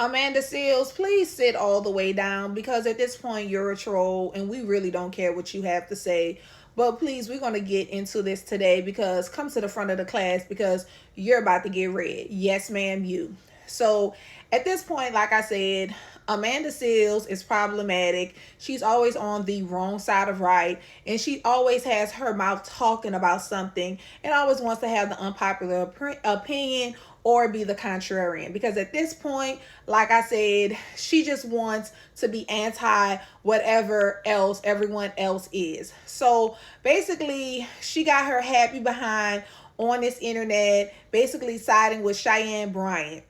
Amanda Seals, please sit all the way down because at this point you're a troll and we really don't care what you have to say. But please, we're going to get into this today because come to the front of the class because you're about to get read. Yes, ma'am, you. So at this point, like I said, Amanda Seals is problematic. She's always on the wrong side of right, and she always has her mouth talking about something and always wants to have the unpopular opinion or be the contrarian. Because at this point, like I said, she just wants to be anti whatever else everyone else is. So basically, she got her happy behind on this internet, basically siding with Cheyenne Bryant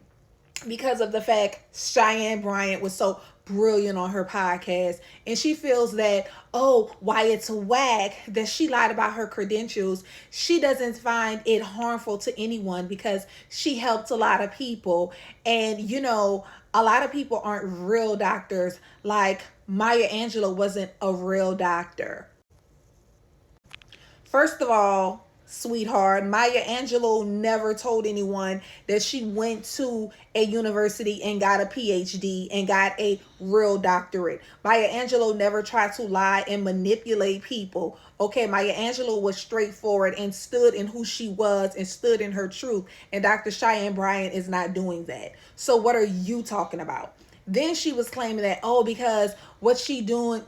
because of the fact Cheyenne Bryant was so brilliant on her podcast, and she feels that, oh, why it's a whack that she lied about her credentials. She doesn't find it harmful to anyone because she helped a lot of people. And a lot of people aren't real doctors. Like Maya Angelou wasn't a real doctor. First of all, sweetheart, Maya Angelou never told anyone that she went to a university and got a PhD and got a real doctorate. Maya Angelou never tried to lie and manipulate people. Okay, Maya Angelou was straightforward and stood in who she was and stood in her truth. And Dr. Cheyenne Bryant is not doing that. So what are you talking about? Then she was claiming that, oh, because what she's doing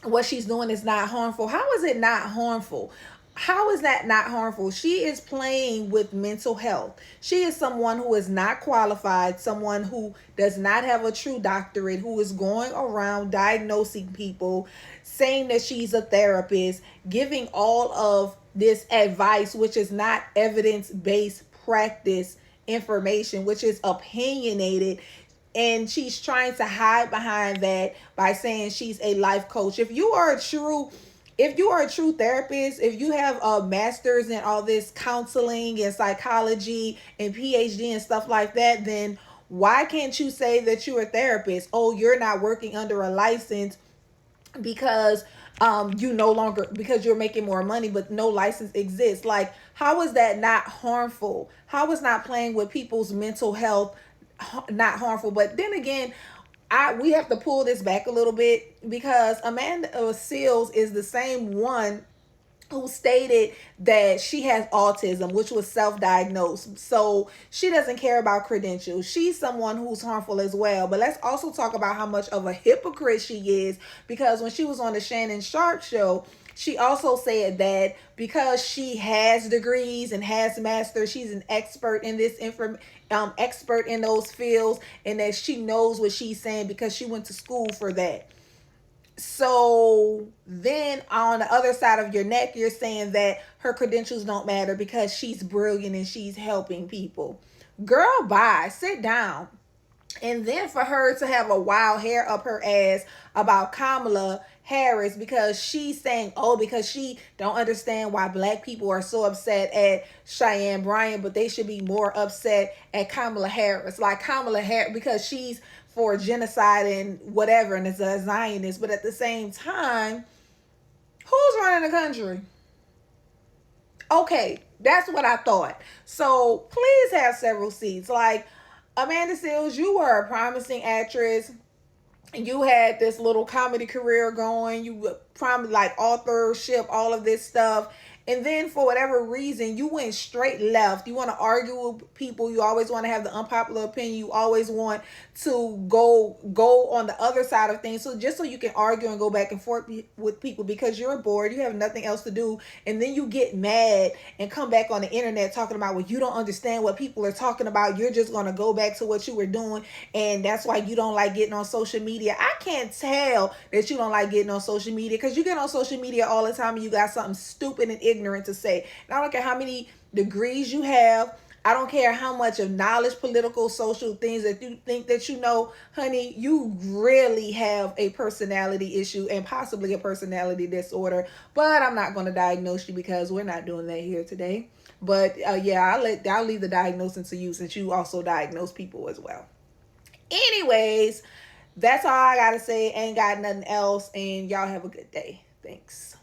is not harmful. How is it not harmful? How is that not harmful? She is playing with mental health. She is someone who is not qualified, someone who does not have a true doctorate, who is going around diagnosing people, saying that she's a therapist, giving all of this advice, which is not evidence-based practice information, which is opinionated. And she's trying to hide behind that by saying she's a life coach. If you are a true therapist, if you have a master's in all this counseling and psychology and PhD and stuff like that, then why can't you say that you're a therapist? Oh, you're not working under a license because you no longer, because you're making more money, but no license exists. Like, how is that not harmful? How is not playing with people's mental health not harmful? But then again, we have to pull this back a little bit because Amanda Seals is the same one who stated that she has autism, which was self-diagnosed. So she doesn't care about credentials. She's someone who's harmful as well. But let's also talk about how much of a hypocrite she is, because when she was on the Shannon Sharp show, she also said that because she has degrees and has masters, she's an expert in this expert in those fields, and that she knows what she's saying because she went to school for that. So then on the other side of your neck, you're saying that her credentials don't matter because she's brilliant and she's helping people. Girl, bye. Sit down. And then for her to have a wild hair up her ass about Kamala Harris because she's saying, oh, because she don't understand why black people are so upset at Cheyenne Bryant, but they should be more upset at Kamala Harris. Like Kamala Harris, because she's for genocide and whatever and is a Zionist. But at the same time, who's running the country? Okay, that's what I thought. So please have several seats. Like, Amanda Seals, you were a promising actress. You had this little comedy career going. You promised like authorship, all of this stuff. And then for whatever reason, you went straight left. You want to argue with people. You always want to have the unpopular opinion. You always want to go on the other side of things. So just so you can argue and go back and forth with people because you're bored, you have nothing else to do. And then you get mad and come back on the internet talking about, well, you don't understand what people are talking about. You're just going to go back to what you were doing. And that's why you don't like getting on social media. I can't tell that you don't like getting on social media because you get on social media all the time and you got something stupid and ignorant to say. And I don't care how many degrees you have. I don't care how much of knowledge, political, social things that you think that you know, honey, you really have a personality issue and possibly a personality disorder. But I'm not going to diagnose you because we're not doing that here today. But yeah, I'll leave the diagnosis to you since you also diagnose people as well. Anyways, that's all I got to say. Ain't got nothing else. And y'all have a good day. Thanks.